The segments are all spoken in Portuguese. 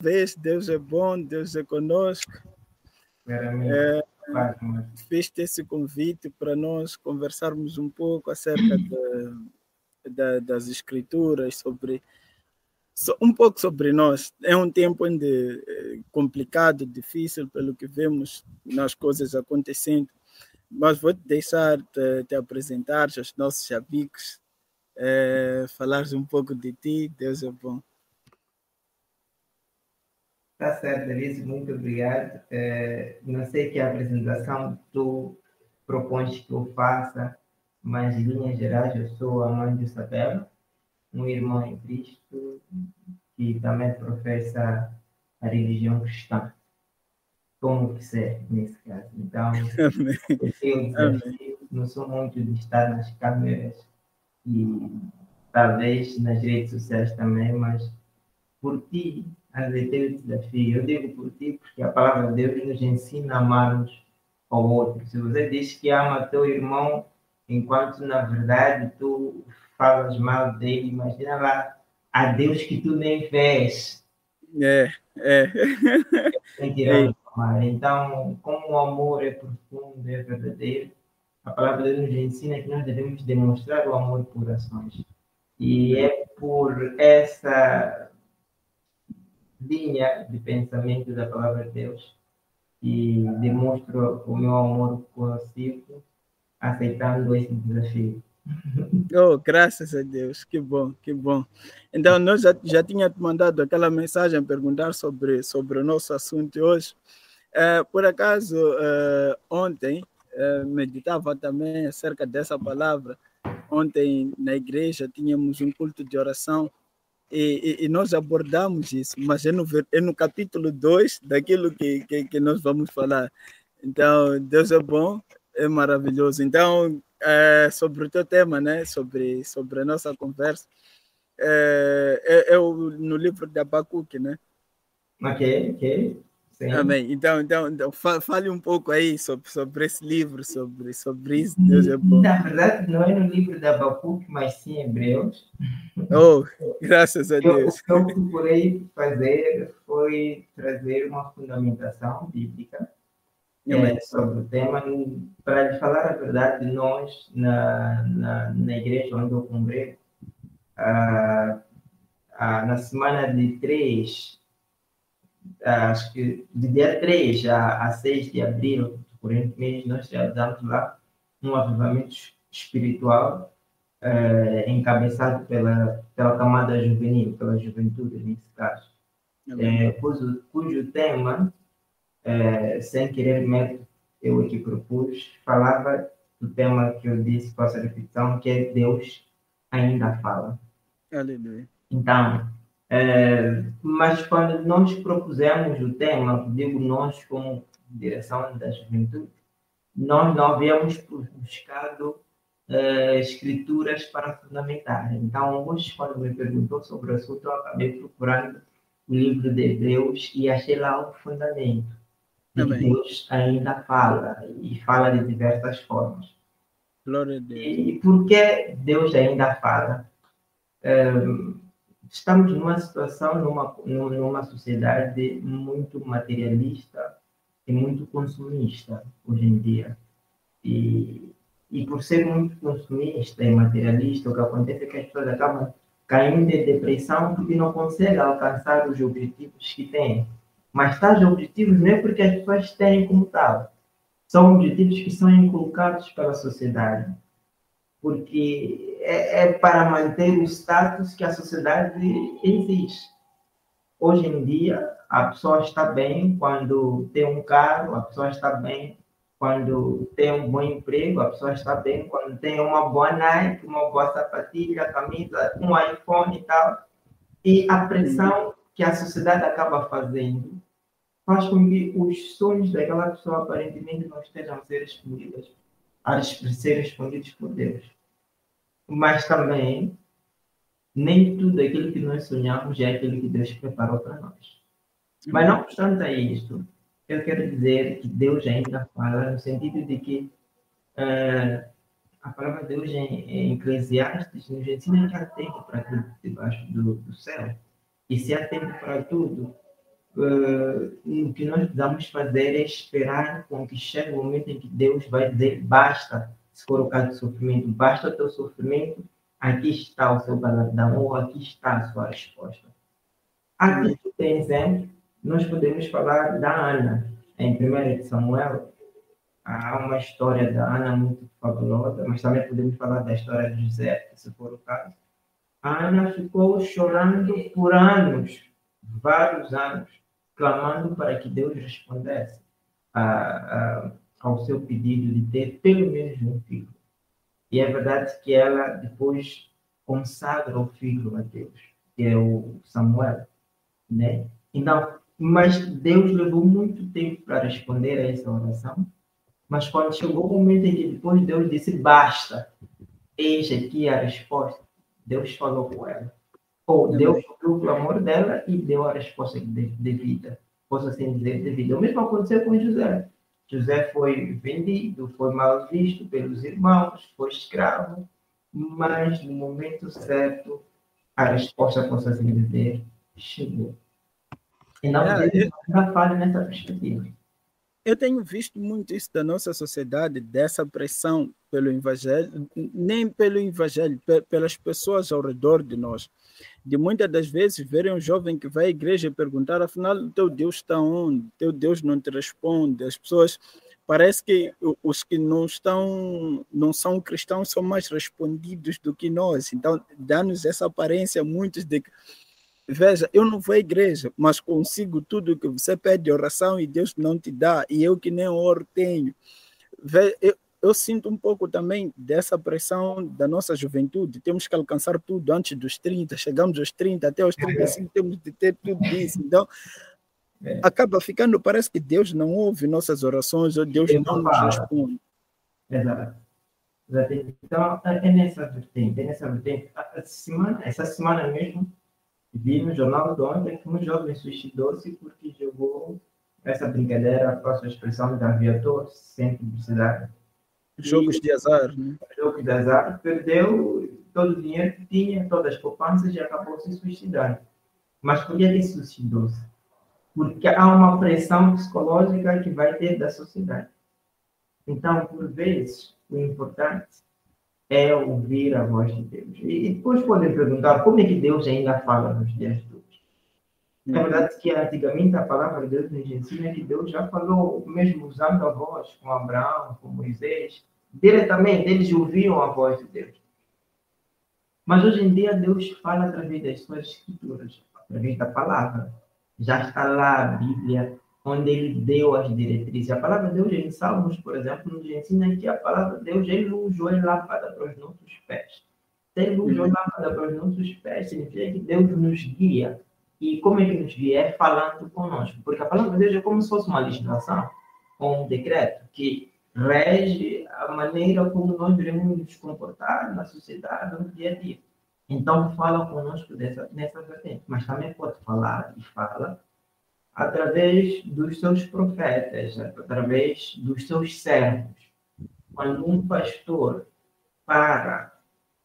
vez, Deus é bom, Deus é conosco. Fez esse convite para nós conversarmos um pouco acerca das escrituras, um pouco sobre nós. É um tempo complicado, difícil, pelo que vemos nas coisas acontecendo, mas vou te deixar te apresentar aos nossos amigos, falares um pouco de ti. Deus é bom. Tá certo, Alice, muito obrigado. Não sei que apresentação tu propões que eu faça, mas em linhas gerais eu sou Amândio Sabelo, um irmão em Cristo que também professa a religião cristã, como quiser nesse caso. Então, eu tenho um desafio, não sou muito de estar nas câmeras e talvez nas redes sociais também, mas por ti, aceitei o desafio. Eu digo por ti porque a palavra de Deus nos ensina a amarmos ao outro. Se você diz que ama teu irmão, enquanto na verdade tu falas mal dele, imagina lá a Deus que tu nem vês. Então, como o amor é profundo, é verdadeiro, a palavra de Deus nos ensina que nós devemos demonstrar o amor por ações. E é por essa linha de pensamento da palavra de Deus e demonstro o meu amor consigo aceitando esse desafio. Oh, graças a Deus, que bom, que bom. Então, nós já tinha te mandado aquela mensagem a perguntar sobre o nosso assunto hoje. Por acaso, ontem, meditava também acerca dessa palavra. Ontem, na igreja, tínhamos um culto de oração e nós abordamos isso, mas é no capítulo 2 daquilo que nós vamos falar. Então, Deus é bom, é maravilhoso. Então, sobre o teu tema, né? sobre a nossa conversa, no livro de Abacuque, né? Ok. Sim. Amém. Então, fale um pouco aí sobre esse livro, sobre isso. Deus é bom. Na verdade, não é no livro de Abacuque, mas sim em Hebreus. Oh, graças a Deus. O que eu procurei fazer foi trazer uma fundamentação bíblica sobre o tema. Para lhe falar a verdade, nós, na igreja onde eu congrego, na semana de 3, acho que de dia 3 a 6 de abril, por mês, nós realizamos lá um avivamento espiritual encabeçado pela camada juvenil, pela juventude, nesse caso. Cujo tema, sem querer mérito, eu aqui propus, falava do tema que eu disse, faço a repetição, que é Deus ainda fala. Aleluia. Então, mas quando nós propusemos o tema, digo nós como direção da juventude, nós não havíamos buscado escrituras para fundamentar. Então, hoje, quando me perguntou sobre o assunto, eu acabei procurando o livro de Hebreus e achei lá o fundamento de que Deus ainda fala, e fala de diversas formas. Glória a Deus. E por que Deus ainda fala? Estamos numa situação, numa sociedade muito materialista e muito consumista hoje em dia. E por ser muito consumista e materialista, o que acontece é que as pessoas acabam caindo em depressão porque não conseguem alcançar os objetivos que têm. Mas tais objetivos não é porque as pessoas têm como tal. São objetivos que são inculcados pela sociedade. Porque é para manter o status que a sociedade exige. Hoje em dia, a pessoa está bem quando tem um carro, a pessoa está bem quando tem um bom emprego, a pessoa está bem quando tem uma boa Nike, uma boa sapatilha, camisa, um iPhone e tal. E a pressão que a sociedade acaba fazendo faz com que os sonhos daquela pessoa aparentemente não estejam a ser respondidos por Deus. Mas também, nem tudo aquilo que nós sonhamos é aquilo que Deus preparou para nós. Mas não obstante a isso, eu quero dizer que Deus ainda fala no sentido de que a palavra de Deus em Eclesiastes nos ensina que há tempo para tudo debaixo do céu. E se há tempo para tudo, o que nós precisamos fazer é esperar com que chegue o momento em que Deus vai dizer basta, se for o caso de sofrimento, basta o teu sofrimento, aqui está o seu galardão, ou aqui está a sua resposta. Aqui tem exemplo, nós podemos falar da Ana, em 1 Samuel. Há uma história da Ana muito fabulosa, mas também podemos falar da história de José, se for o caso. A Ana ficou chorando por anos, vários anos, clamando para que Deus respondesse ao seu pedido de ter pelo menos um filho. E é verdade que ela depois consagra o filho a Deus, que é o Samuel, né? Então, mas Deus levou muito tempo para responder a essa oração. Mas quando chegou o momento em que depois Deus disse basta, eis aqui a resposta, Deus falou com ela. Ou Deus ouviu o clamor dela e deu a resposta devida. Posso assim dizer, devida. O mesmo aconteceu com José. José foi vendido, foi mal visto pelos irmãos, foi escravo, mas no momento certo a resposta, posso assim dizer, chegou. E não Deus ainda falha nessa perspectiva. Eu tenho visto muito isso da nossa sociedade, dessa pressão pelo evangelho, nem pelo evangelho, pelas pessoas ao redor de nós. De muitas das vezes verem um jovem que vai à igreja e perguntar, afinal, o teu Deus está onde? O teu Deus não te responde. As pessoas, parece que os que não são cristãos são mais respondidos do que nós. Então, dá-nos essa aparência, muitos de que, veja, eu não vou à igreja, mas consigo tudo que você pede oração e Deus não te dá, e eu que nem ouro tenho. Veja, eu sinto um pouco também dessa pressão da nossa juventude. Temos que alcançar tudo antes dos 30, chegamos aos 30, até aos 35 temos de ter tudo isso. Então, acaba ficando, parece que Deus não ouve nossas orações, ou Deus não nos responde. Exato. Então, é nessa vertente. Essa semana mesmo, vi no jornal de ontem que um jovem suicidou-se porque jogou essa brincadeira, a sua expressão, da aviador, sem publicidade. Jogos de azar, né? Jogos de azar, perdeu todo o dinheiro que tinha, todas as poupanças e acabou se suicidando. Mas por que ele suicidou-se? Porque há uma pressão psicológica que vai ter da sociedade. Então, por vezes, o importante é ouvir a voz de Deus. E depois podem perguntar como é que Deus ainda fala nos dias de hoje. É verdade que antigamente a palavra de Deus nos ensina que Deus já falou, mesmo usando a voz, com Abraão, com Moisés, diretamente, eles ouviam a voz de Deus. Mas hoje em dia Deus fala através das suas escrituras, através da palavra. Já está lá a Bíblia, onde ele deu as diretrizes. A palavra de Deus em Salmos, por exemplo, nos ensina que a palavra de Deus é luz ou é lâmpada para os nossos pés. Ter luz ou lâmpada para os nossos pés significa que Deus nos guia. E como é que nos guia? É falando conosco. Porque a palavra de Deus é como se fosse uma legislação, ou um decreto, que rege a maneira como nós devemos nos comportar na sociedade, no dia a dia. Então, fala conosco nessa vertente. Mas também pode falar, e fala, através dos seus profetas, através dos seus servos. Quando um pastor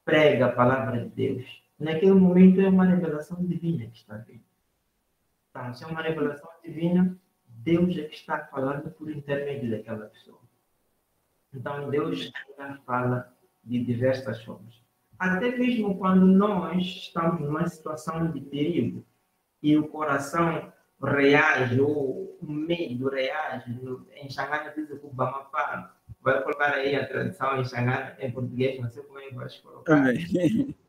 prega a palavra de Deus, naquele momento é uma revelação divina que está vindo. Então, se é uma revelação divina, Deus é que está falando por intermédio daquela pessoa. Então, Deus ainda fala de diversas formas. Até mesmo quando nós estamos numa situação de perigo e o coração reage, ou o medo reage, em Xangana diz que o Bamapá, vai colocar aí a tradução em Xangana, em português, não sei como é que vai colocar.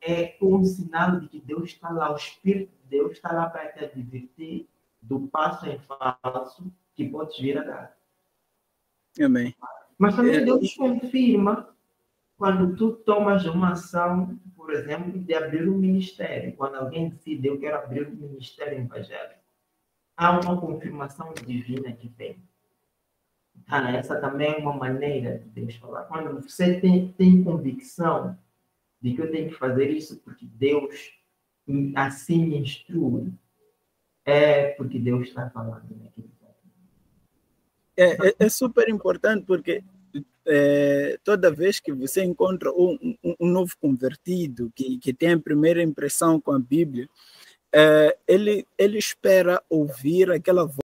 É um sinal de que Deus está lá, o Espírito de Deus está lá para te advertir do passo em falso que podes vir a dar. Amém. Mas também Deus confirma quando tu tomas uma ação, por exemplo, de abrir um ministério. Quando alguém decide, eu quero abrir um ministério evangélico, há uma confirmação divina que vem. Essa também é uma maneira de Deus falar. Quando você tem convicção de que eu tenho que fazer isso porque Deus assim me instrui, é porque Deus está falando naquele É super importante porque toda vez que você encontra um novo convertido que tem a primeira impressão com a Bíblia, ele espera ouvir aquela voz